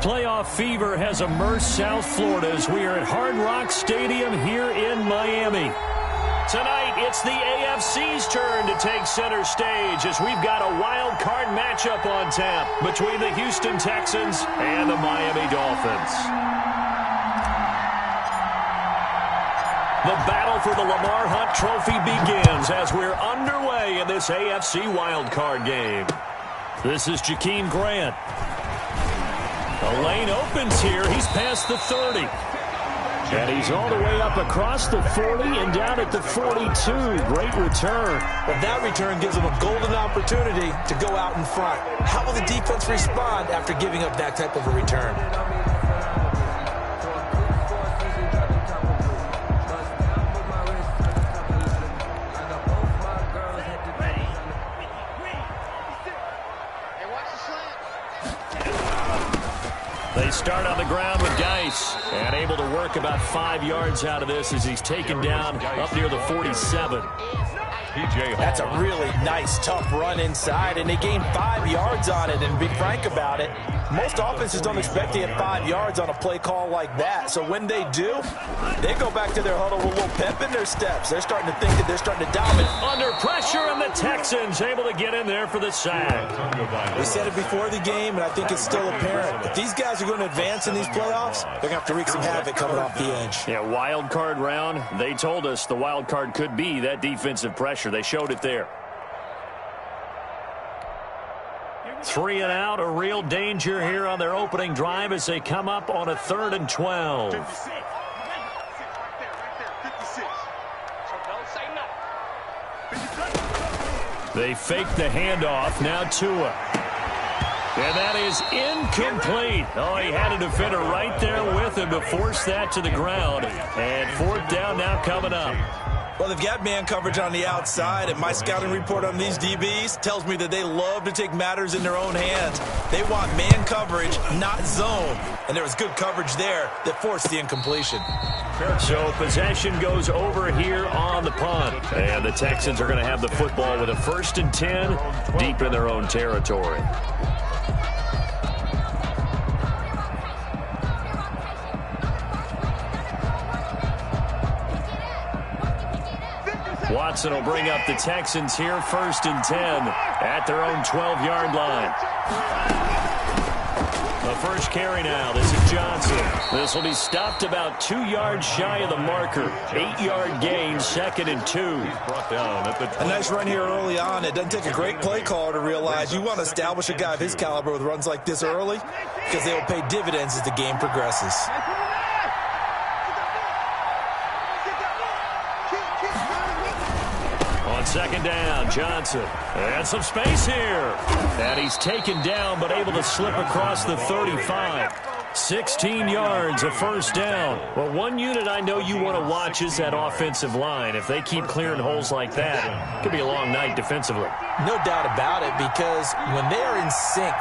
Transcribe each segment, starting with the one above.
Playoff fever has immersed South Florida as we are at Hard Rock Stadium here in Miami. Tonight, it's the AFC's turn to take center stage as we've got a wild card matchup on tap between the Houston Texans and the Miami Dolphins. The battle for the Lamar Hunt Trophy begins as we're underway in this AFC wildcard game. This is Jakeem Grant. The lane opens here. He's past the 30. And he's all the way up across the 40 and down at the 42. Great return. Well, that return gives him a golden opportunity to go out in front. How will the defense respond after giving up that type of a return? They start on the ground with Geis and able to work about 5 yards out of this as he's taken down up near the 47. That's a really nice, tough run inside, and they gained 5 yards on it. And be frank about it, most offenses don't expect to get 5 yards on a play call like that. So when they do, they go back to their huddle with a little pep in their steps. They're starting to think that they're starting to dominate. Under pressure, and the Texans able to get in there for the sack. We said it before the game, and I think it's still apparent. If these guys are going to advance in these playoffs, they're going to have to wreak some havoc coming off the edge. Yeah, wild card round. They told us the wild card could be that defensive pressure. They showed it there. 3 and out, a real danger here on their opening drive as they come up on a 3rd and 12. They fake the handoff. Now Tua. And that is incomplete. Oh, he had a defender right there with him to force that to the ground. And 4th down now coming up. Well, they've got man coverage on the outside, and my scouting report on these DBs tells me that they love to take matters in their own hands. They want man coverage, not zone. And there was good coverage there that forced the incompletion. So possession goes over here on the punt. And the Texans are going to have the football with a 1st and 10 deep in their own territory. Watson will bring up the Texans here, 1st and 10 at their own 12-yard line. The first carry now. This is Johnson. This will be stopped about 2 yards shy of the marker. 8-yard gain, 2nd and 2. A nice run here early on. It doesn't take a great play caller to realize you want to establish a guy of his caliber with runs like this early because they will pay dividends as the game progresses. On 2nd down, Johnson. And some space here. And he's taken down but able to slip across the 35. 16 yards, a 1st down. Well, one unit I know you want to watch is that offensive line. If they keep clearing holes like that, it could be a long night defensively. No doubt about it, because when they are in sync,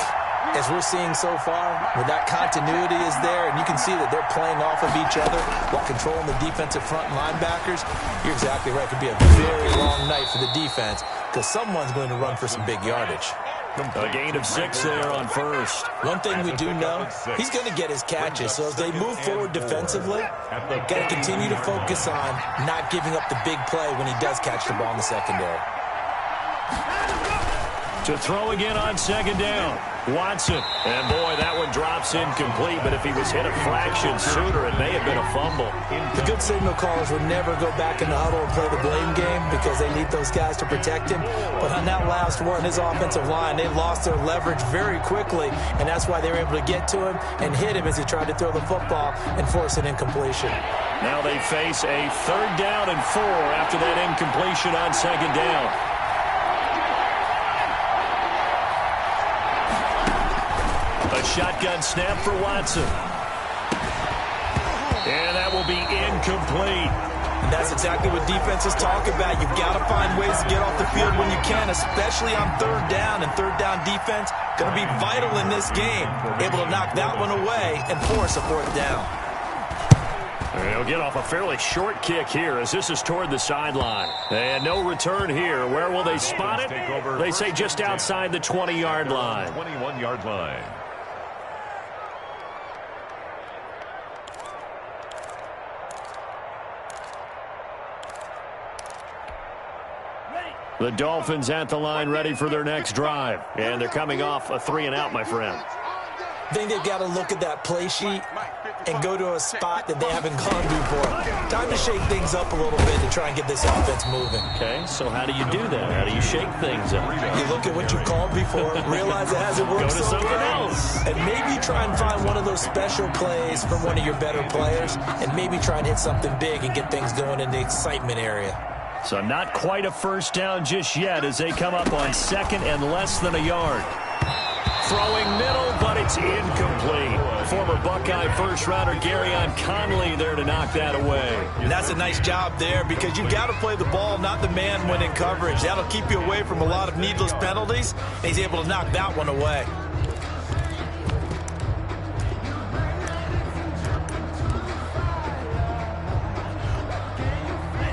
as we're seeing so far, where that continuity is there, and you can see that they're playing off of each other while controlling the defensive front linebackers, you're exactly right. It could be a very long night for the defense because someone's going to run for some big yardage. A gain of 6 there on 1st. One thing we do know, he's going to get his catches. So as they move forward defensively, got to continue to focus on not giving up the big play when he does catch the ball in the secondary. To throw again on 2nd down. Watson. And boy, that one drops incomplete, but if he was hit a fraction sooner, it may have been a fumble. The good signal callers would never go back in the huddle and play the blame game because they need those guys to protect him. But on that last one, his offensive line, they lost their leverage very quickly, and that's why they were able to get to him and hit him as he tried to throw the football and force an incompletion. Now they face a 3rd down and 4 after that incompletion on 2nd down. A shotgun snap for Watson. And that will be incomplete. And that's exactly what defenses talk about. You've got to find ways to get off the field when you can, especially on 3rd down. And 3rd down defense going to be vital in this game. Able to knock that one away and force a 4th down. They'll get off a fairly short kick here as this is toward the sideline. And no return here. Where will they spot it? They say just outside the 20-yard line. 21-yard line. The Dolphins at the line ready for their next drive. And they're coming off a 3-and-out, my friend. I think they've got to look at that play sheet and go to a spot that they haven't gone before. Time to shake things up a little bit to try and get this offense moving. Okay, so how do you do that? How do you shake things up? You look at what you called before, realize it hasn't worked Go to so something well, else. and maybe try and find one of those special plays from one of your better players, and maybe try and hit something big and get things going in the excitement area. So not quite a first down just yet as they come up on second and less than a yard. Throwing middle, but it's incomplete. Former Buckeye first-rounder Garyon Conley there to knock that away. And that's a nice job there because you've got to play the ball, not the man when in coverage. That'll keep you away from a lot of needless penalties. And he's able to knock that one away.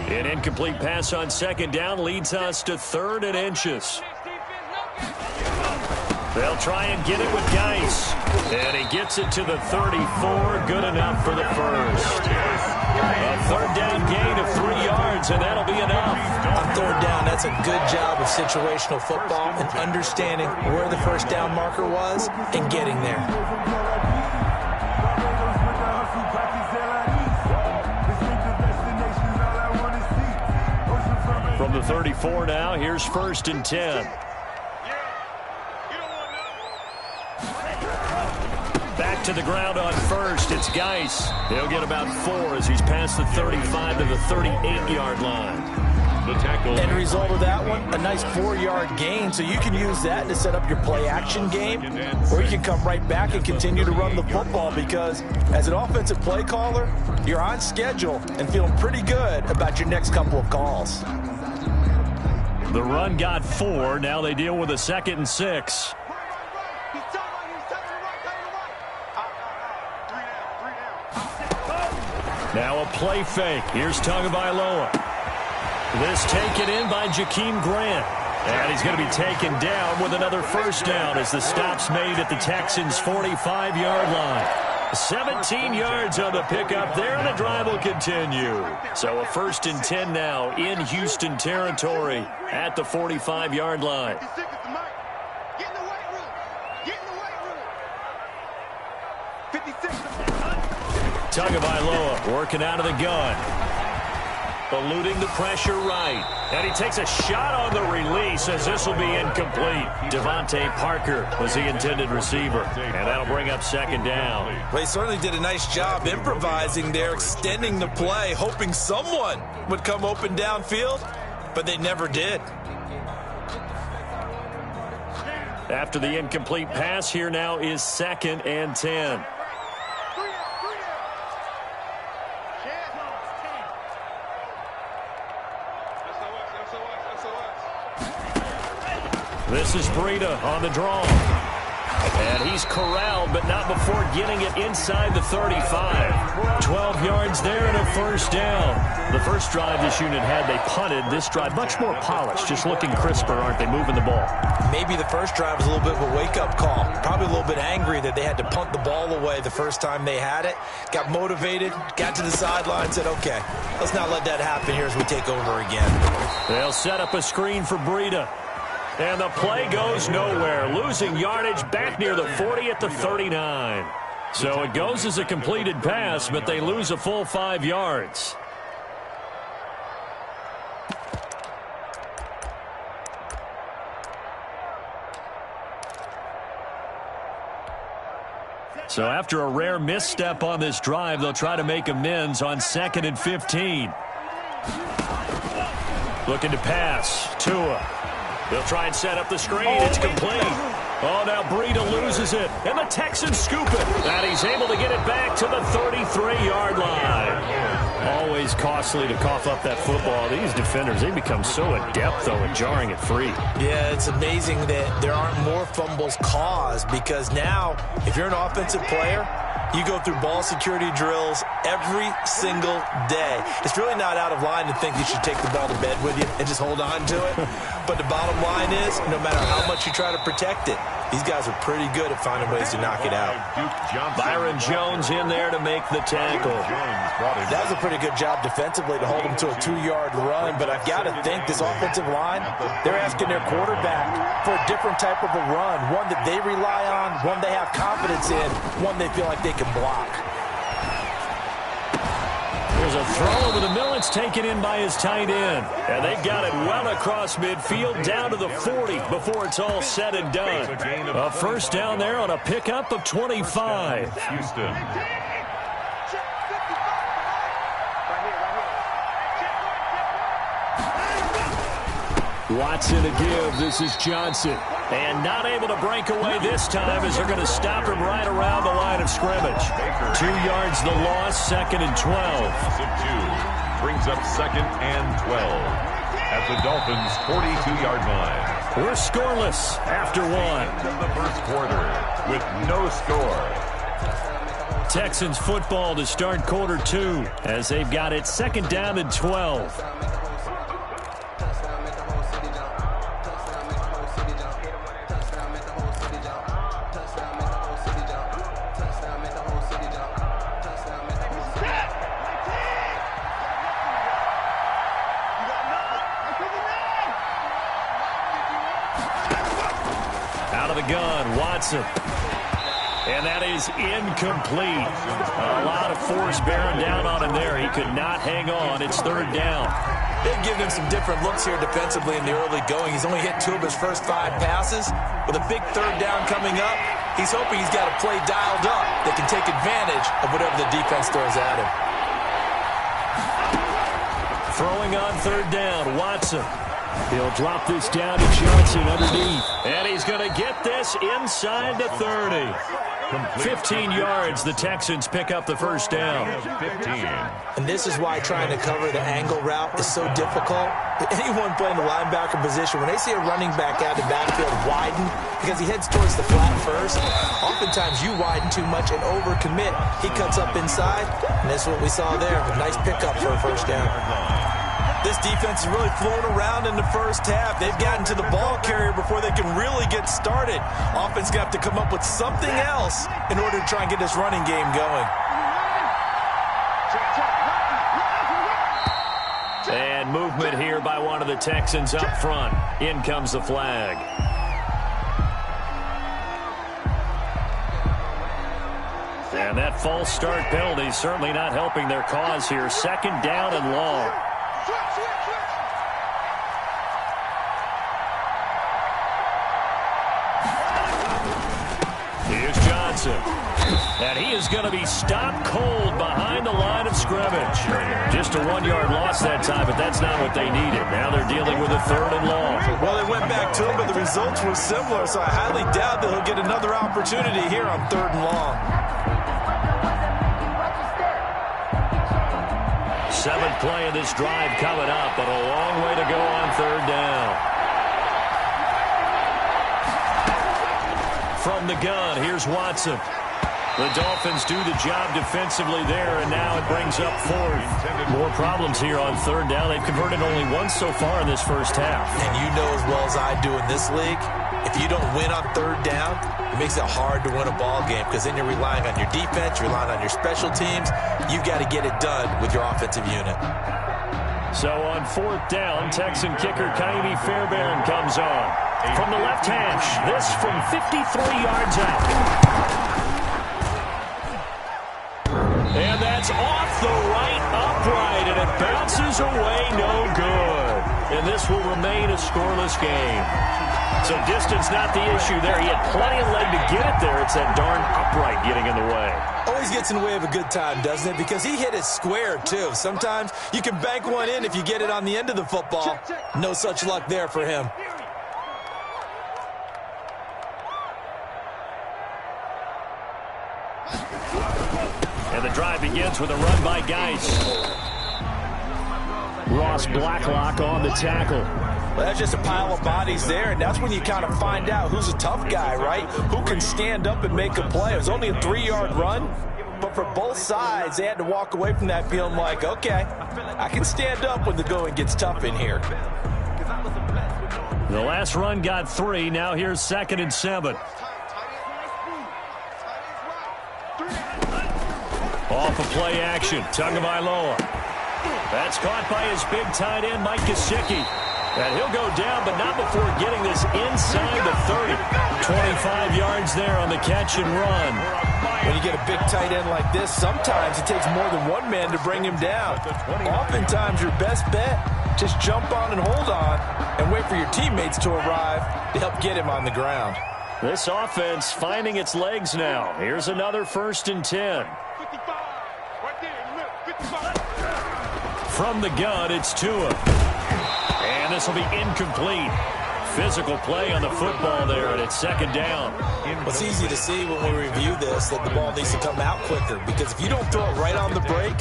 An incomplete pass on second down leads us to 3rd and inches. They'll try and get it with Geis. And he gets it to the 34. Good enough for the first. A 3rd down gain of 3 yards, and that'll be enough. On 3rd down, that's a good job of situational football and understanding where the first down marker was and getting there. From the 34 now, here's 1st and 10. Back to the ground on first. It's Geis. He'll get about 4 as he's past the 35 to the 38-yard line. The tackle. End result of that one, a nice 4-yard gain, so you can use that to set up your play-action game, or you can come right back and continue to run the football because as an offensive play caller, you're on schedule and feeling pretty good about your next couple of calls. The run got 4. Now they deal with a 2nd and 6. Now a play fake. Here's Tagovailoa. This taken in by Jakeem Grant. And he's going to be taken down with another first down as the stop's made at the Texans' 45-yard line. 17 yards on the pickup there, and the drive will continue. So a 1st and 10 now in Houston territory at the 45-yard line. Tagovailoa working out of the gun. Eluding the pressure right. And he takes a shot on the release as this will be incomplete. Devontae Parker was the intended receiver. And that'll bring up 2nd down. Well, he certainly did a nice job improvising there, extending the play, hoping someone would come open downfield, but they never did. After the incomplete pass, here now is 2nd and 10. This is Breida on the draw. And he's corralled, but not before getting it inside the 35. 12 yards there and a first down. The first drive this unit had, they punted. This drive, much more polished, just looking crisper, aren't they, moving the ball? Maybe the first drive was a little bit of a wake-up call. Probably a little bit angry that they had to punt the ball away the first time they had it. Got motivated, got to the sideline, said, okay, let's not let that happen here as we take over again. They'll set up a screen for Breida. And the play goes nowhere. Losing yardage back near the 40 at the 39. So it goes as a completed pass, but they lose a full 5 yards. So after a rare misstep on this drive, they'll try to make amends on 2nd and 15. Looking to pass. Tua. They'll try and set up the screen. It's complete. Oh, now Breida loses it. And the Texans scoop it. And he's able to get it back to the 33-yard line. Always costly to cough up that football. These defenders, they become so adept, though, at jarring it free. Yeah, it's amazing that there aren't more fumbles caused because now, if you're an offensive player, you go through ball security drills every single day. It's really not out of line to think you should take the ball to bed with you and just hold on to it. But the bottom line is, no matter how much you try to protect it, These guys are pretty good at finding ways to knock it out. Byron Jones in there to make the tackle. That was a pretty good job defensively to hold him to a 2-yard run, but I've got to think this offensive line, they're asking their quarterback for a different type of a run, one that they rely on, one they have confidence in, one they feel like they can block. There's a throw over the middle. It's taken in by his tight end. And they've got it well across midfield down to the 40 before it's all said and done. A first down there on a pickup of 25. Houston. Watson to give. This is Johnson. And not able to break away this time as they're going to stop him right around the line of scrimmage. 2 yards the loss, 2nd and 12. Brings up 2nd and 12 at the Dolphins' 42-yard line. We're scoreless after one. The first quarter with no score. Texans football to start quarter 2 as they've got it 2nd down and 12. Out of the gun, Watson. And that is incomplete. A lot of force bearing down on him there. He could not hang on. It's 3rd down. They've given him some different looks here defensively in the early going. He's only hit 2 of his first 5 passes. With a big 3rd down coming up, he's hoping he's got a play dialed up that can take advantage of whatever the defense throws at him. Throwing on 3rd down, Watson. He'll drop this down to Johnson underneath. And he's going to get this inside the 30. 15 yards, the Texans pick up the first down. 15. And this is why trying to cover the angle route is so difficult. Anyone playing the linebacker position, when they see a running back out of the backfield widen because he heads towards the flat first, oftentimes you widen too much and overcommit. He cuts up inside, and that's what we saw there. A nice pickup for a first down. This defense is really flown around in the first half. They've gotten to the ball carrier before they can really get started. Offense got to come up with something else in order to try and get this running game going. And movement here by one of the Texans up front. In comes the flag. And that false start penalty certainly not helping their cause here. 2nd down and long. Here's Johnson. And he is going to be stopped cold behind the line of scrimmage. Just a 1-yard loss that time, but that's not what they needed. Now they're dealing with a 3rd and long. Well, they went back to him, but the results were similar, so I highly doubt that he'll get another opportunity here on 3rd and long. 7th play of this drive coming up, but a long way to go on 3rd down. From the gun, here's Watson. The Dolphins do the job defensively there, and now it brings up 4th. More problems here on 3rd down. They've converted only once so far in this first half. And you know as well as I do in this league, if you don't win on 3rd down, it makes it hard to win a ball game because then you're relying on your defense, you're relying on your special teams. You've got to get it done with your offensive unit. So on 4th down, Texan kicker Kaimi Fairbairn comes on. From the left hash, this from 53 yards out. And that's off the right upright, and it bounces away no good. And this will remain a scoreless game. So distance not the issue there. He had plenty of leg to get it there. It's that darn upright getting in the way. Always gets in the way of a good time, doesn't it? Because he hit it square, too. Sometimes you can bank one in if you get it on the end of the football. No such luck there for him. And the drive begins with a run by Geis. Ross Blacklock on the tackle. Well, that's just a pile of bodies there, and that's when you kind of find out who's a tough guy, right? Who can stand up and make a play. It was only a 3-yard run, but for both sides, they had to walk away from that feeling like, okay, I can stand up when the going gets tough in here. The last run got 3. Now here's 2nd and 7. Off of play action, Tagovailoa. That's caught by his big tight end, Mike Gesicki. And he'll go down, but not before getting this inside the 30. 25 yards there on the catch and run. When you get a big tight end like this, sometimes it takes more than one man to bring him down. Oftentimes, your best bet, just jump on and hold on and wait for your teammates to arrive to help get him on the ground. This offense finding its legs now. Here's another 1st and 10. From the gun, it's Tua. And this will be incomplete. Physical play on the football there, and it's 2nd down. It's easy to see when we review this that the ball needs to come out quicker, because if you don't throw it right on the break,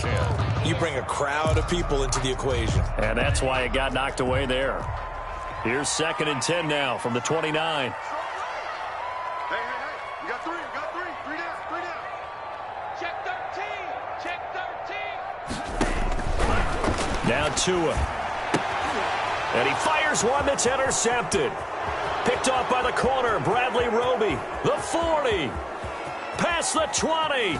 you bring a crowd of people into the equation. And that's why it got knocked away there. Here's 2nd and 10 now from the 29. Hey, you got 3, three down. Check 13. Now Tua. And he fires one that's intercepted. Picked off by the corner, Bradley Roby. The 40. Past the 20.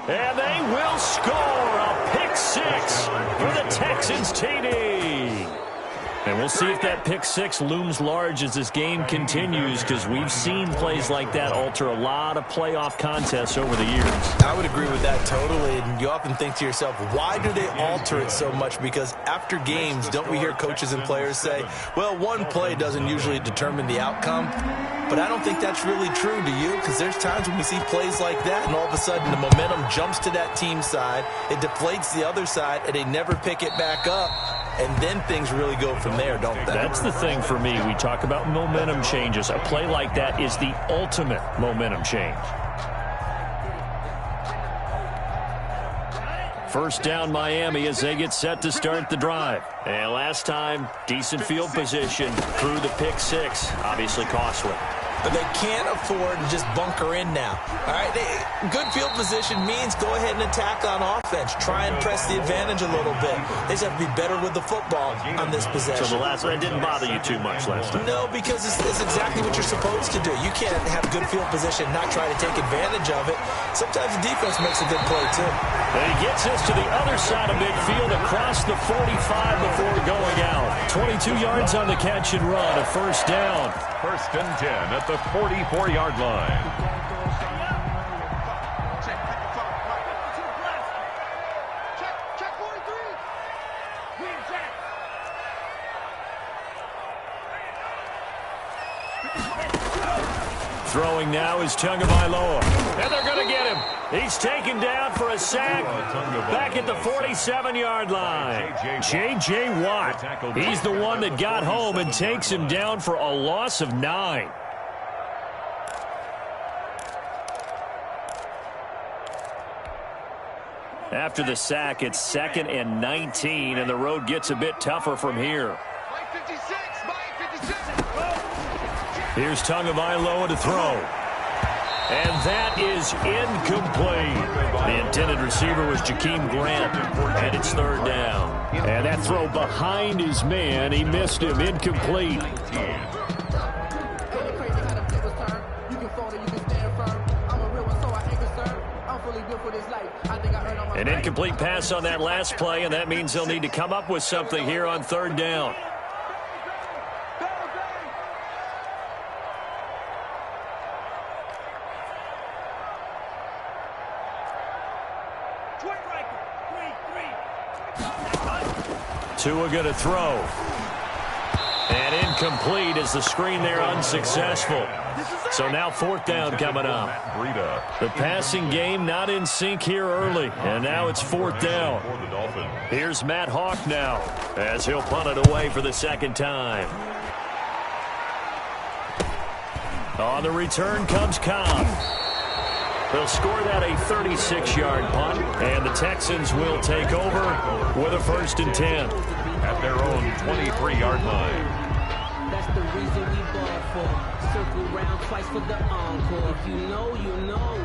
And they will score a pick 6 for the Texans TD. And we'll see if that pick 6 looms large as this game continues, because we've seen plays like that alter a lot of playoff contests over the years. I would agree with that totally, and you often think to yourself, why do they alter it so much? Because after games, don't we hear coaches and players say, well, one play doesn't usually determine the outcome? But I don't think that's really true, do you? Because there's times when we see plays like that, and all of a sudden the momentum jumps to that team side, it deflates the other side, and they never pick it back up. And then things really go from there, don't they? That's the thing for me. We talk about momentum changes. A play like that is the ultimate momentum change. 1st down Miami as they get set to start the drive. And last time, decent field position through the pick 6. Obviously costly. But they can't afford to just bunker in now. All right, good field position means go ahead and attack on offense. Try and press the advantage a little bit. They just have to be better with the football on this possession. So the last one didn't bother you too much last time? No, because it's exactly what you're supposed to do. You can't have good field position, not try to take advantage of it. Sometimes the defense makes a good play, too. And he gets us to the other side of midfield across the 45 before going out. 22 yards on the catch and run, a 1st down. 1st and 10 at the 44-yard line. Check 43. Throwing now is Tagovailoa. And they're going to get him. He's taken down for a sack back at the 47-yard line. J.J. Watt. He's the one that got home and takes him down for a loss of 9. After the sack, it's 2nd and 19, and the road gets a bit tougher from here. Here's Tagovailoa to throw. And that is incomplete. The intended receiver was Jakeem Grant, and it's 3rd down. And that throw behind his man, he missed him, incomplete. An incomplete pass on that last play, and that means they'll need to come up with something here on 3rd down. Tua going to throw. And incomplete as the screen there unsuccessful. So now 4th down coming up. The passing game not in sync here early. And now it's 4th down. Here's Matt Hawk now as he'll punt it away for the 2nd time. On the return comes Cobb. They'll score that a 36-yard punt, and the Texans will take over with a 1st and 10. At their own 23-yard line. That's the reason we ball for. Circle round twice for the encore. If you know, you know.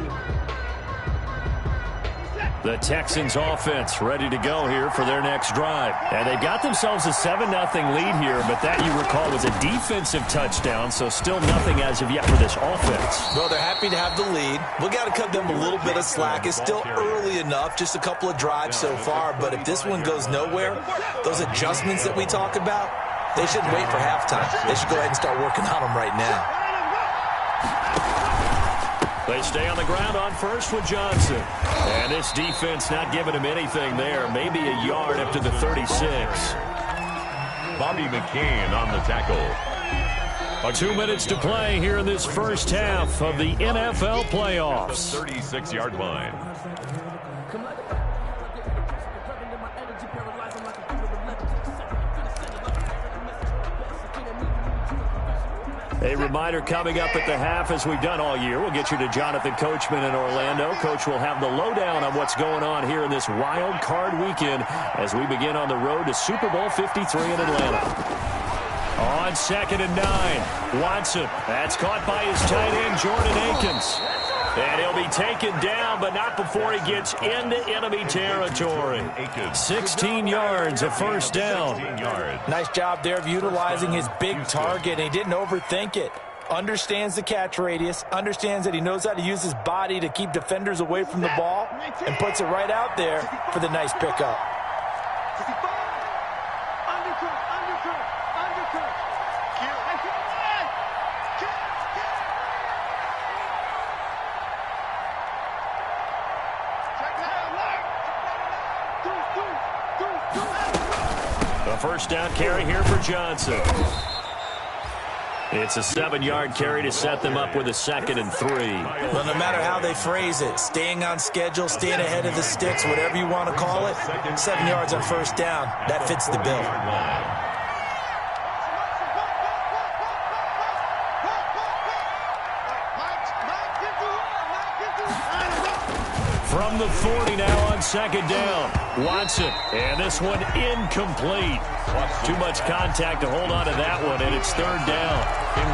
The Texans offense ready to go here for their next drive. And they've got themselves a 7-0 lead here, but that, you recall, was a defensive touchdown, so still nothing as of yet for this offense. Well, they're happy to have the lead. We got to cut them a little bit of slack. It's still early enough, just a couple of drives so far, but if this one goes nowhere, those adjustments that we talk about, they shouldn't wait for halftime. They should go ahead and start working on them right now. They stay on the ground on first with Johnson. And this defense not giving him anything there. Maybe a yard up to the 36. Bobby McCain on the tackle. 2 minutes to play here in this first half of the NFL playoffs. 36-yard line. A reminder coming up at the half, as we've done all year. We'll get you to Jonathan Coachman in Orlando. Coach will have the lowdown on what's going on here in this wild card weekend as we begin on the road to Super Bowl 53 in Atlanta. On 2nd and 9, Watson. That's caught by his tight end, Jordan Akins. And he'll be taken down, but not before he gets into enemy territory. 16 yards, a first down. Nice job there of utilizing his big target, and he didn't overthink it. Understands the catch radius, understands that he knows how to use his body to keep defenders away from the ball, and puts it right out there for the nice pickup. First down carry here for Johnson. It's a 7-yard carry to set them up with a 2nd and 3. Well, no matter how they phrase it, staying on schedule, staying ahead of the sticks, whatever you want to call it, 7 yards on first down, that fits the bill. From the 40 now on 2nd down. Watson, and this one incomplete. Too much contact to hold on to that one, and it's 3rd down.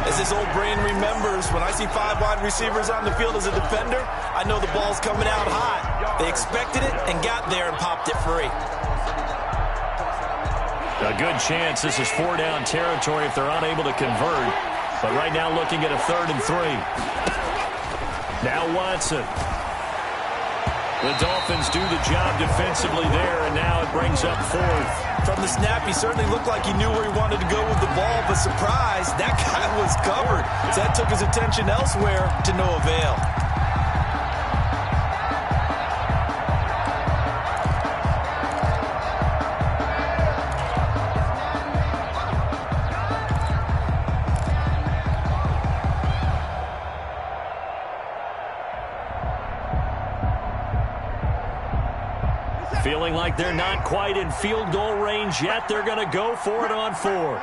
As his old brain remembers, when I see 5 wide receivers on the field as a defender, I know the ball's coming out hot. They expected it and got there and popped it free. A good chance this is 4-down territory if they're unable to convert. But right now looking at a 3rd and 3. Now Watson. The Dolphins do the job defensively there, and now it brings up 4th. From the snap, he certainly looked like he knew where he wanted to go with the ball, but surprise, that guy was covered. So that took his attention elsewhere to no avail. Feeling like they're not quite in field goal range yet. They're going to go for it on 4th.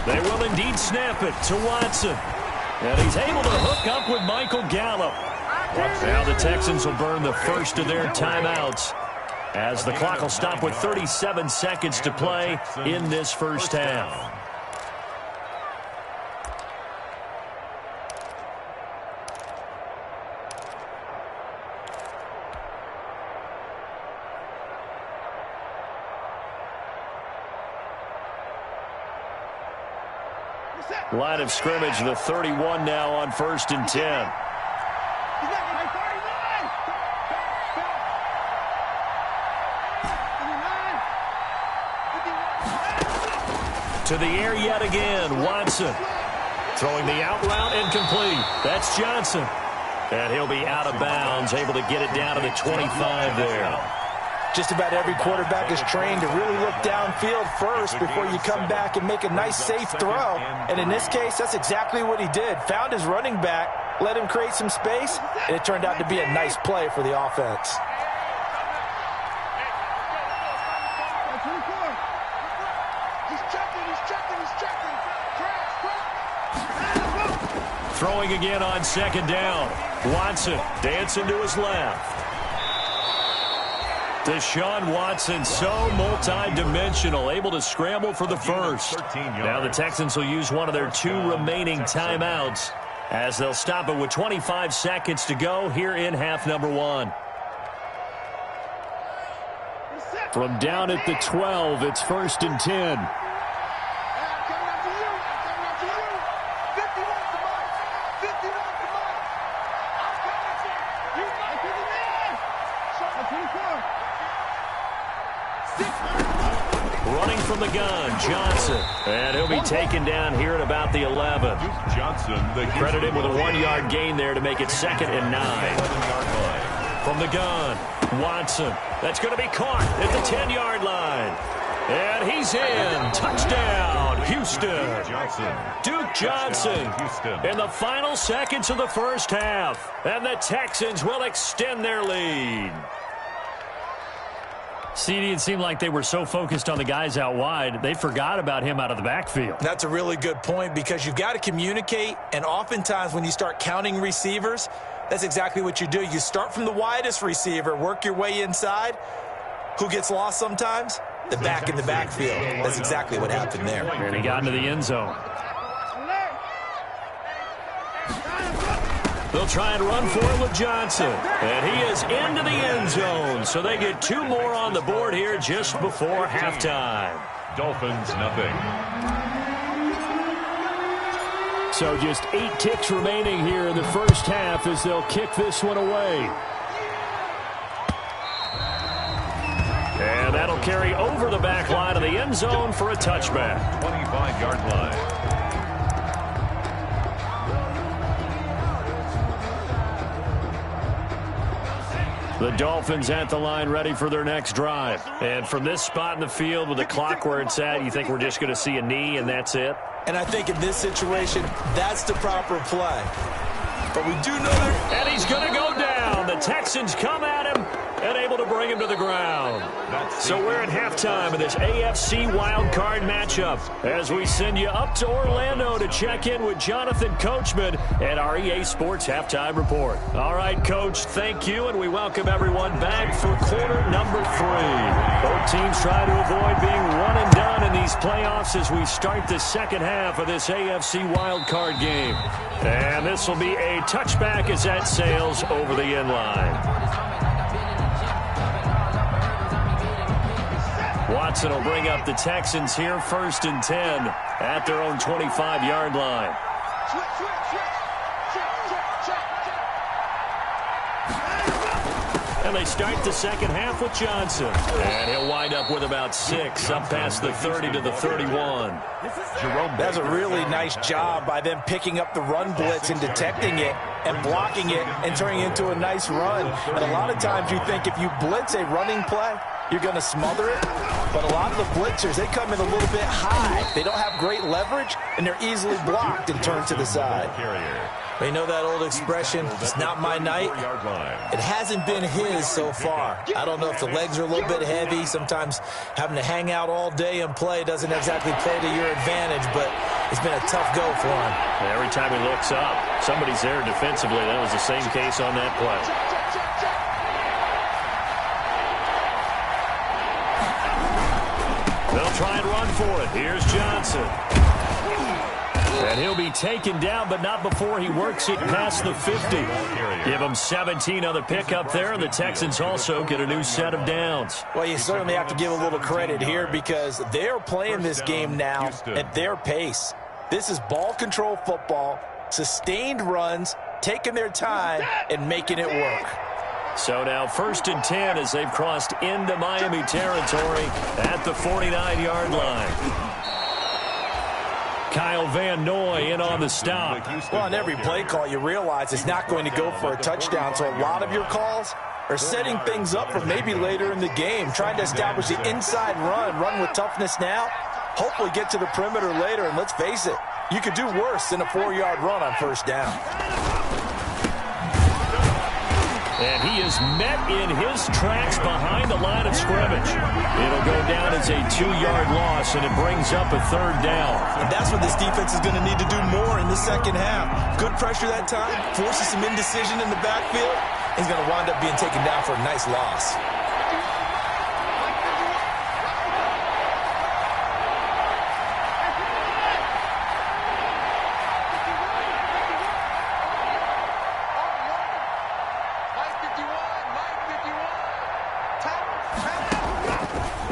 They will indeed snap it to Watson. And he's able to hook up with Michael Gallup. Now the Texans will burn the first of their timeouts as the clock will stop with 37 seconds to play in this first half. Line of scrimmage, the 31 now on 1st and 10. To the air yet again, Watson. Throwing the out route incomplete. That's Johnson. And he'll be out of bounds, able to get it down to the 25 there. Just about every quarterback is trained to really look downfield first before you come back and make a nice, safe throw. And in this case, that's exactly what he did. Found his running back, let him create some space, and it turned out to be a nice play for the offense. Throwing again on 2nd down. Watson dancing to his left. Deshaun Watson, so multi-dimensional, able to scramble for the first. Now the Texans will use one of their 2 remaining timeouts as they'll stop it with 25 seconds to go here in half number 1. From down at the 12, it's 1st and 10. Running from the gun, Johnson. And he'll be taken down here at about the 11. Johnson, Credit him with a 1-yard gain there to make it 2nd and 9. From the gun, Watson. That's going to be caught at the 10-yard line. And he's in. Touchdown, Houston. Duke Johnson in the final seconds of the first half. And the Texans will extend their lead. CD, it seemed like they were so focused on the guys out wide, they forgot about him out of the backfield. That's a really good point because you've got to communicate, and oftentimes when you start counting receivers, that's exactly what you do. You start from the widest receiver, work your way inside. Who gets lost sometimes? The back in the backfield. That's exactly what happened there. And he got into the end zone. They'll try and run for it with Johnson. And he is into the end zone. So they get 2 more on the board here just before halftime. Dolphins, nothing. So just 8 ticks remaining here in the first half as they'll kick this one away. And that'll carry over the back line of the end zone for a touchback. 25-yard line. The Dolphins at the line ready for their next drive. And from this spot in the field with the clock where it's at, you think we're just going to see a knee and that's it? And I think in this situation, that's the proper play. But we do know that. And he's going to go down. The Texans come at him and able to bring him to the ground. So we're at halftime of this AFC wildcard matchup as we send you up to Orlando to check in with Jonathan Coachman at our EA Sports Halftime Report. All right, Coach, thank you, and we welcome everyone back for quarter number 3. Both teams try to avoid being one and done in these playoffs as we start the second half of this AFC wildcard game. And this will be a touchback as that sails over the end line. Watson will bring up the Texans here, 1st and 10 at their own 25-yard line. And they start the second half with Johnson. And he'll wind up with about 6, up past the 30 to the 31. That's a really nice job by them picking up the run blitz and detecting it and blocking it and turning it into a nice run. And a lot of times you think if you blitz a running play, you're going to smother it. But a lot of the blitzers, they come in a little bit high. They don't have great leverage, and they're easily blocked and turned to the side. You know that old expression, it's not my night? It hasn't been his so far. I don't know if the legs are a little bit heavy. Sometimes having to hang out all day and play doesn't exactly play to your advantage, but it's been a tough go for him. Every time he looks up, somebody's there defensively. That was the same case on that play. They'll try and run for it. Here's Johnson. And he'll be taken down, but not before he works it past the 50. Give him 17 on the pickup there, and the Texans also get a new set of downs. Well, you certainly have to give a little credit here because they're playing this game now at their pace. This is ball control football, sustained runs, taking their time, and making it work. So now 1st and 10 as they've crossed into Miami territory at the 49-yard line. Kyle Van Noy in on the stop. Well, on every play call, you realize it's not going to go for a touchdown, so a lot of your calls are setting things up for maybe later in the game, trying to establish the inside run with toughness now, hopefully get to the perimeter later, and let's face it, you could do worse than a 4-yard run on 1st down. And he is met in his tracks behind the line of scrimmage. It'll go down as a 2-yard loss, and it brings up a 3rd down. And that's what this defense is going to need to do more in the second half. Good pressure that time, forces some indecision in the backfield. He's going to wind up being taken down for a nice loss.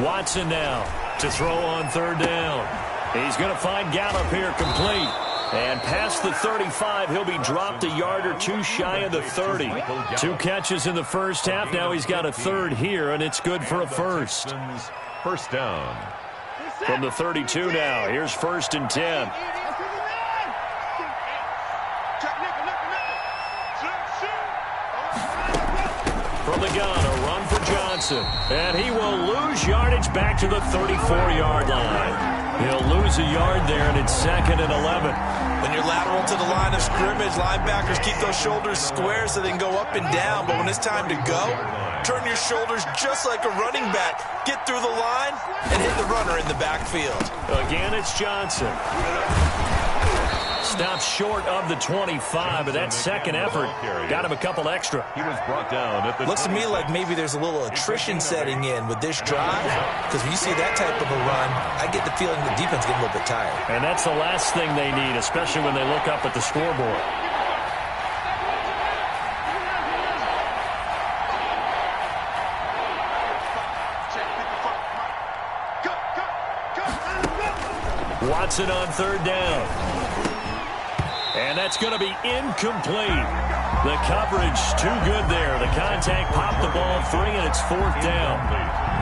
Watson now to throw on third down. He's going to find Gallup here complete. And past the 35, he'll be dropped a yard or two shy of the 30. 2 catches in the first half. Now he's got a third here, and it's good for a first. First down. From the 32 now, here's 1st and 10. From the gun, a run for Johnson. And he will lose yardage back to the 34-yard line. He'll lose a yard there, and it's 2nd and 11. When you're lateral to the line of scrimmage, linebackers keep those shoulders square so they can go up and down. But when it's time to go, turn your shoulders just like a running back. Get through the line and hit the runner in the backfield. Again, it's Johnson. Stops short of the 25, but that second effort got him a couple extra. He was brought down at the Looks to me like maybe there's a little attrition setting in with this drive, because when you see that type of a run, I get the feeling the defense getting a little bit tired. And that's the last thing they need, especially when they look up at the scoreboard. Watson on third down. And that's going to be incomplete. The coverage too good there. The contact popped the ball free, and it's 4th down.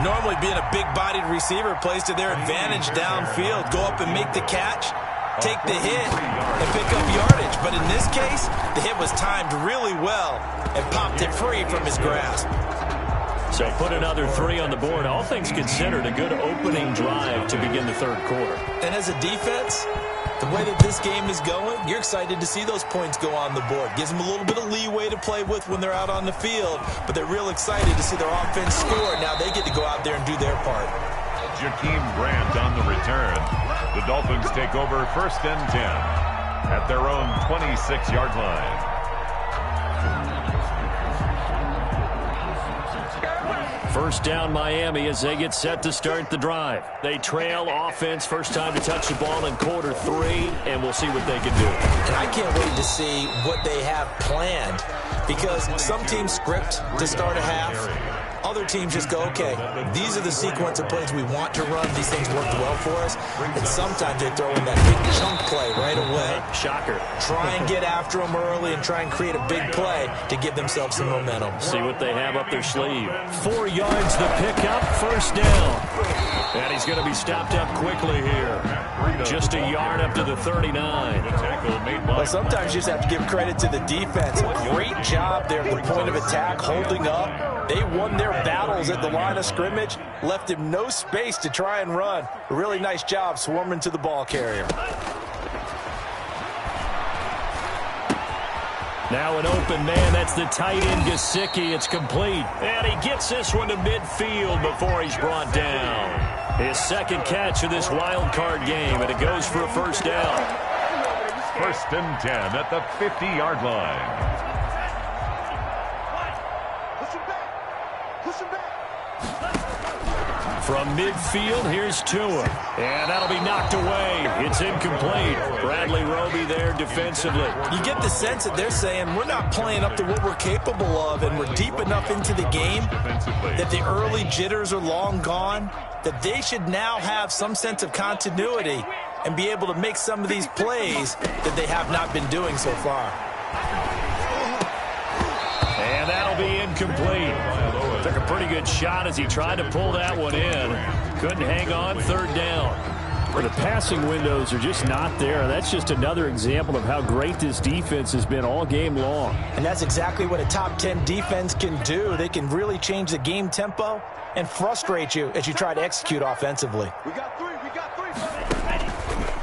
Normally being a big-bodied receiver plays to their advantage downfield. Go up and make the catch, take the hit, and pick up yardage. But in this case, the hit was timed really well and popped it free from his grasp. So put another 3 on the board. All things considered, a good opening drive to begin the third quarter. And as a defense, the way that this game is going, you're excited to see those points go on the board. Gives them a little bit of leeway to play with when they're out on the field, but they're real excited to see their offense score. Now they get to go out there and do their part. Jakeem Grant on the return. The Dolphins take over 1st and 10 at their own 26-yard line. First down Miami as they get set to start the drive. They trail offense, first time to touch the ball in quarter 3, and we'll see what they can do. And I can't wait to see what they have planned, because some teams script to start a half. Other teams just go, okay, these are the sequence of plays we want to run. These things worked well for us. And sometimes they throw in that big chunk play right away. Shocker. Try and get after them early and try and create a big play to give themselves some momentum. See what they have up their sleeve. 4 yards to pick up, first down. And he's going to be stopped up quickly here. Just a yard up to the 39. Well, sometimes you just have to give credit to the defense. Great job there at the point of attack, holding up. They won their battles at the line of scrimmage, left him no space to try and run. A really nice job swarming to the ball carrier. Now an open man, that's the tight end Gesicki. It's complete. And he gets this one to midfield before he's brought down. His second catch of this wild card game, and it goes for a first down. 1st and 10 at the 50-yard line. From midfield, here's Tua. And that'll be knocked away. It's incomplete. Bradley Roby there defensively. You get the sense that they're saying we're not playing up to what we're capable of, and we're deep enough into the game that the early jitters are long gone, that they should now have some sense of continuity and be able to make some of these plays that they have not been doing so far. And that'll be incomplete. Took a pretty good shot as he tried to pull that one in. Couldn't hang on, third down. Well, the passing windows are just not there. That's just another example of how great this defense has been all game long. And that's exactly what a top 10 defense can do. They can really change the game tempo and frustrate you as you try to execute offensively. We got 3.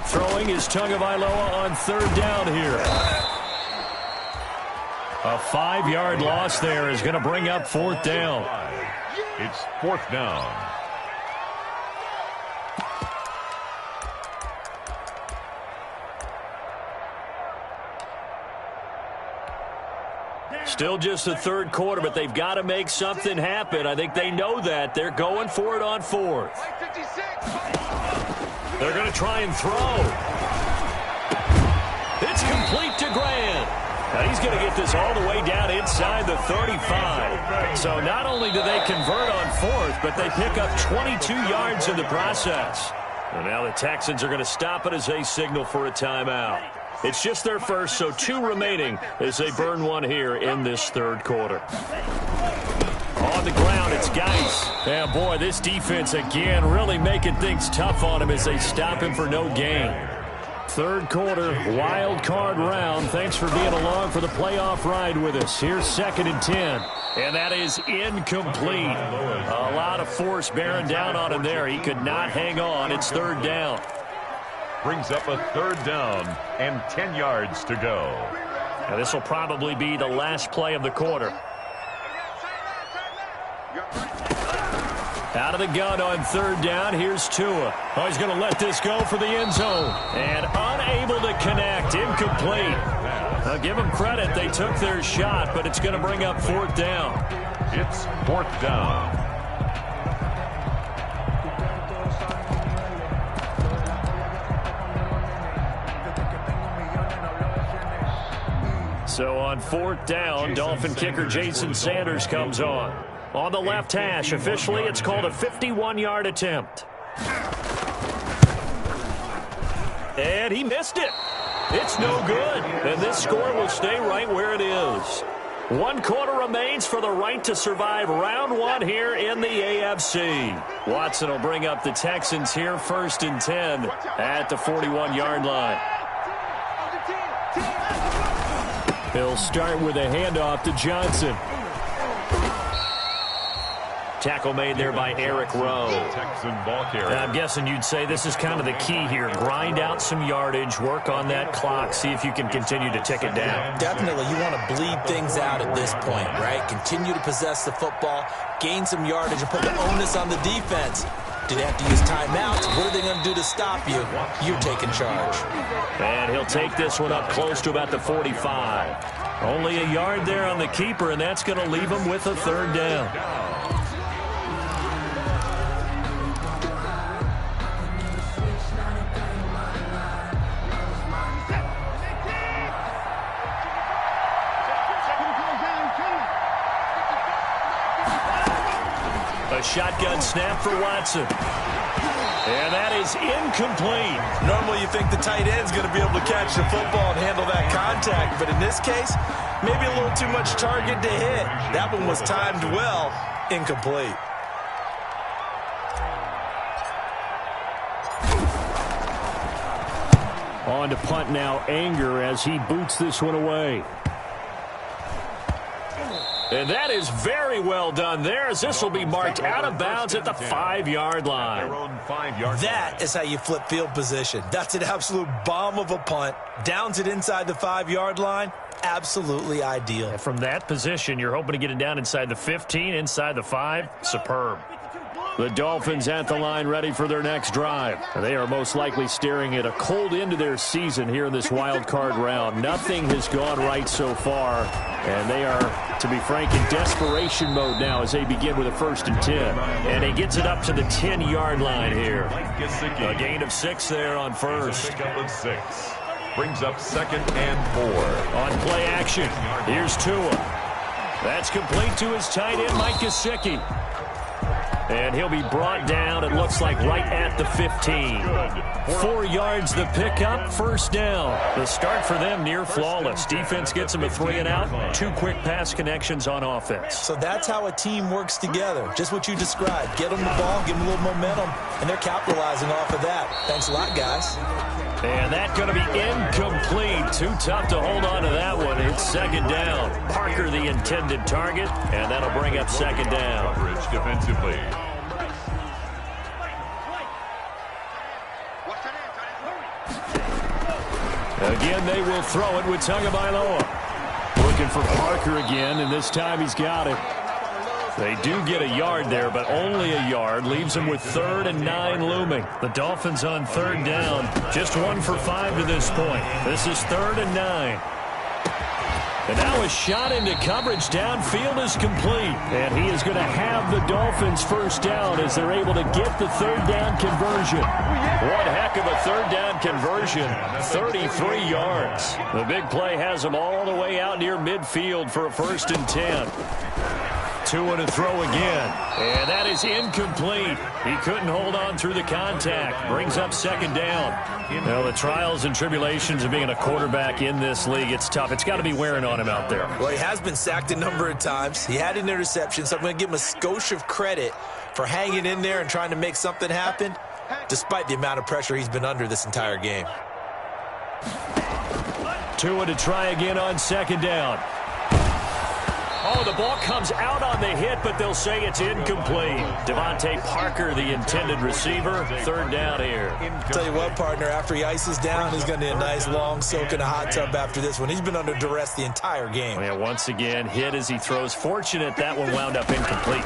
Throwing is Tagovailoa on third down here. A 5-yard loss there is going to bring up 4th down. It's 4th down. Still just the third quarter, but they've got to make something happen. I think they know that. They're going for it on 4th. They're going to try and throw. It's complete to Grant. Now he's going to get this all the way down inside the 35. So not only do they convert on fourth, but they pick up 22 yards in the process. And now the Texans are going to stop it as they signal for a timeout. It's just their first, so 2 remaining as they burn one here in this third quarter. On the ground, it's Geis. Yeah, boy, this defense again really making things tough on him as they stop him for no gain. Third quarter, wild card round. Thanks for being along for the playoff ride with us. Here's 2nd and 10. And that is incomplete. A lot of force bearing down on him there. He could not hang on. It's 3rd down. Brings up a 3rd down and 10 yards to go. Now this will probably be the last play of the quarter. Out of the gun on 3rd down. Here's Tua. Oh, he's going to let this go for the end zone. And unable to connect. Incomplete. Now, give them credit. They took their shot, but it's going to bring up 4th down. It's 4th down. So on 4th down, Dolphin kicker Jason Sanders comes on. On the left hash, officially it's called a 51-yard attempt. And he missed it. It's no good. And this score will stay right where it is. 1 quarter remains for the right to survive round 1 here in the AFC. Watson will bring up the Texans here 1st and 10 at the 41-yard line. He'll start with a handoff to Johnson. Tackle made there by Eric Rowe. Texan ball carrier. I'm guessing you'd say this is kind of the key here. Grind out some yardage, work on that clock, see if you can continue to tick it down. Definitely, you want to bleed things out at this point, right? Continue to possess the football, gain some yardage, and put the onus on the defense. Do they have to use timeouts? What are they going to do to stop you? You're taking charge. And he'll take this one up close to about the 45. Only a yard there on the keeper, and that's going to leave him with a 3rd down. A shotgun snap for Watson. And that is incomplete. Normally you think the tight end's going to be able to catch the football and handle that contact, but in this case, maybe a little too much target to hit. That one was timed well. Incomplete. On to punt now, Anger, as he boots this one away. And that is very well done there, as this will be marked out of bounds at the 5-yard line. That is how you flip field position. That's an absolute bomb of a punt. Downs it inside the 5-yard line. Absolutely ideal. And from that position, you're hoping to get it down inside the 15, inside the 5. Superb. The Dolphins at the line, ready for their next drive. They are most likely staring at a cold end to their season here in this wild card round. Nothing has gone right so far, and they are, to be frank, in desperation mode now as they begin with a 1st and 10. And he gets it up to the 10-yard line here. A gain of 6 there on 1st. Brings up 2nd and 4. On play action, here's Tua. That's complete to his tight end, Mike Gesicki. And he'll be brought down, it looks like, right at the 15. 4 yards the pickup, 1st down. The start for them near flawless. Defense gets him a 3 and out. 2 quick pass connections on offense. So that's how a team works together. Just what you described. Get them the ball, give them a little momentum, and they're capitalizing off of that. Thanks a lot, guys. And that's going to be incomplete. Too tough to hold on to that one. It's 2nd down. Parker the intended target, and that'll bring up 2nd down. Coverage defensively. Again, they will throw it with Tagovailoa. Looking for Parker again, and this time he's got it. They do get a yard there, but only a yard. Leaves them with 3rd and 9 looming. The Dolphins on 3rd down. Just 1 for 5 to this point. This is 3rd and 9. And now a shot into coverage downfield is complete. And he is going to have the Dolphins first down as they're able to get the third down conversion. One heck of a third down conversion, 33 yards. The big play has them all the way out near midfield for a 1st and 10. Tua to throw again, and that is incomplete. He couldn't hold on through the contact. Brings up 2nd down. Well, the trials and tribulations of being a quarterback in this league, it's tough. It's got to be wearing on him out there. Well, he has been sacked a number of times. He had an interception, so I'm going to give him a skosh of credit for hanging in there and trying to make something happen, despite the amount of pressure he's been under this entire game. Tua to try again on 2nd down. Oh, the ball comes out on the hit, but they'll say it's incomplete. Devontae Parker, the intended receiver. 3rd down here. Tell you what, partner, after he ices down, he's going to need a nice long soak in a hot tub after this one. He's been under duress the entire game. Yeah, once again, hit as he throws. Fortunate that one wound up incomplete.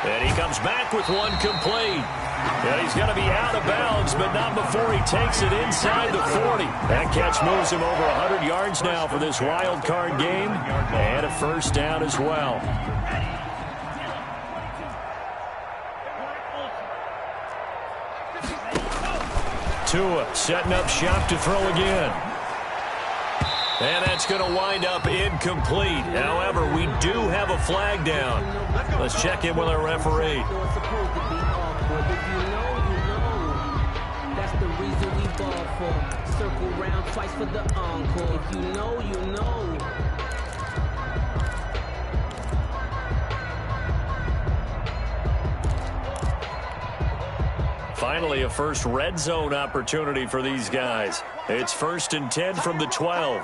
And he comes back with one complete. Yeah, he's going to be out of bounds, but not before he takes it inside the 40. That catch moves him over 100 yards now for this wild card game, and a 1st down as well. Tua setting up shop to throw again. And that's going to wind up incomplete. However, we do have a flag down. Let's check in with our referee. That's the reason we ball for. Circle round twice for the encore. If you know, you know. Finally, a first red zone opportunity for these guys. It's 1st and 10 from the 12.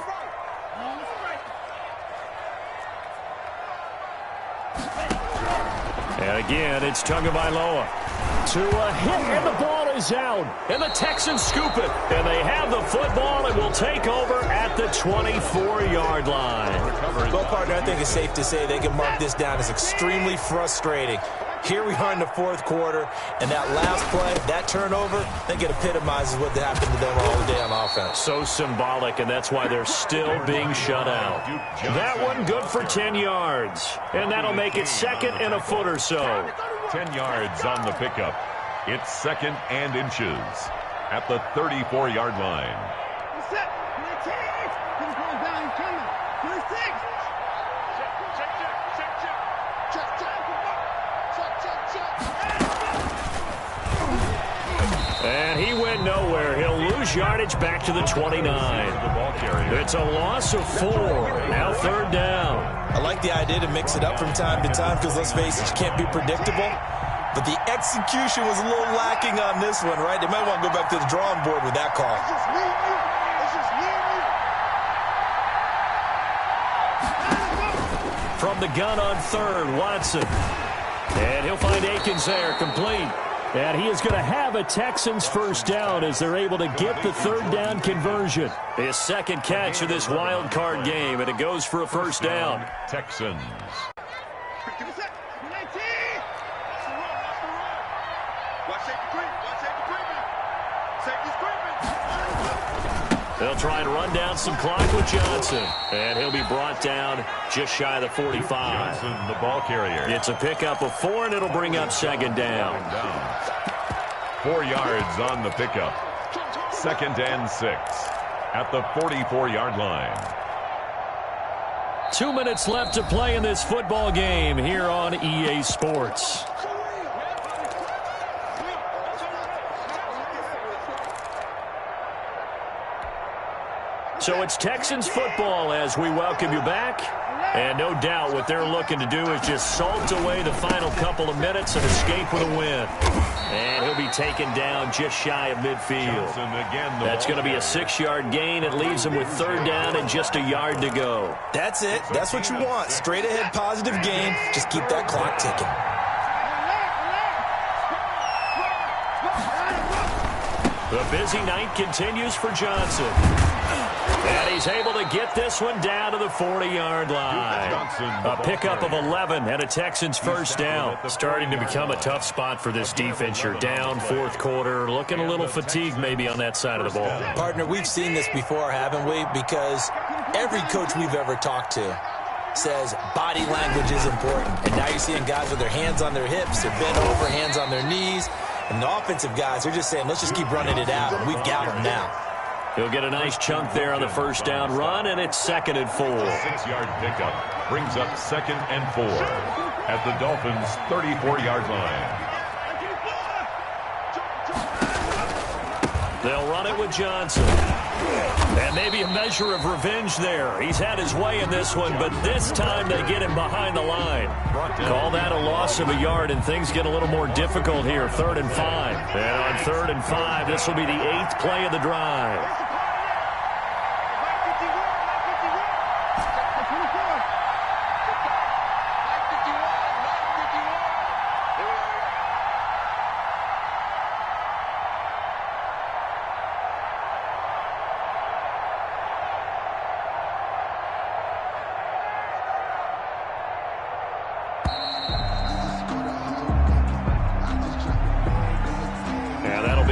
And again, it's Tagovailoa. Tua hit, and the ball is out. And the Texans scoop it. And they have the football and will take over at the 24-yard line. Well, partner, I think it's safe to say they can mark this down as extremely frustrating. Here we are in the 4th quarter, and that last play, that turnover, I think it epitomizes what happened to them all day on offense. So symbolic, and that's why they're still being shut out. That one good for 10 yards, and that'll make it 2nd and a foot or so. 10 yards on the pickup. It's 2nd and inches at the 34-yard line. Set. 19. He's going down. He's coming. 26. And he went nowhere. He'll lose yardage back to the 29. It's a loss of 4. Now 3rd down. I like the idea to mix it up from time to time because, let's face it, you can't be predictable. But the execution was a little lacking on this one, right? They might want to go back to the drawing board with that call. It's just me and you. It's just me and you. From the gun on 3rd, Watson. And he'll find Akins there, complete. And he is going to have a Texans first down as they're able to get the 3rd down conversion. His 2nd catch of this wild card game, and it goes for a 1st down. Texans. They'll try and run down some clock with Johnson. And he'll be brought down just shy of the 45. Johnson, the ball carrier. It's a pickup of 4, and it'll bring up 2nd down. 4 yards on the pickup. 2nd and 6 at the 44-yard line. 2 minutes left to play in this football game here on EA Sports. So it's Texans football as we welcome you back. And no doubt what they're looking to do is just salt away the final couple of minutes and escape with a win. And he'll be taken down just shy of midfield. That's going to be a 6-yard gain. It leaves him with 3rd down and just a yard to go. That's it. That's what you want. Straight ahead positive gain. Just keep that clock ticking. The busy night continues for Johnson. And he's able to get this one down to the 40-yard line. A pickup of 11 and a Texans first down. Starting to become a tough spot for this defense. You're down fourth quarter, looking a little fatigued maybe on that side of the ball. Partner, we've seen this before, haven't we? Because every coach we've ever talked to says body language is important. And now you're seeing guys with their hands on their hips, they're bent over, hands on their knees. And the offensive guys are just saying, let's just keep running it out. And we've got them now. He'll get a nice chunk there on the first down run, and it's 2nd and 4. 6-yard pickup brings up 2nd and 4 at the Dolphins' 34-yard line. They'll run it with Johnson. And maybe a measure of revenge there. He's had his way in this one, but this time they get him behind the line. Call that a loss of a yard, and things get a little more difficult here. 3rd and 5. And on 3rd and 5, this will be the 8th play of the drive.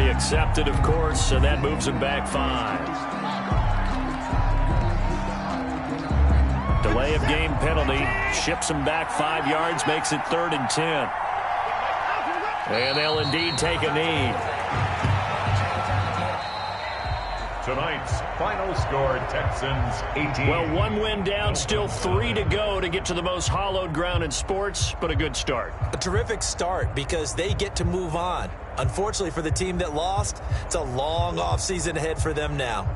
Accepted, of course, and that moves him back 5. Delay of game penalty ships him back 5 yards, makes it 3rd and 10. And they'll indeed take a knee. Tonight's final score, Texans 18. Well, 1 win down, still 3 to go to get to the most hallowed ground in sports, but a good start. A terrific start because they get to move on. Unfortunately for the team that lost, it's a long offseason ahead for them now.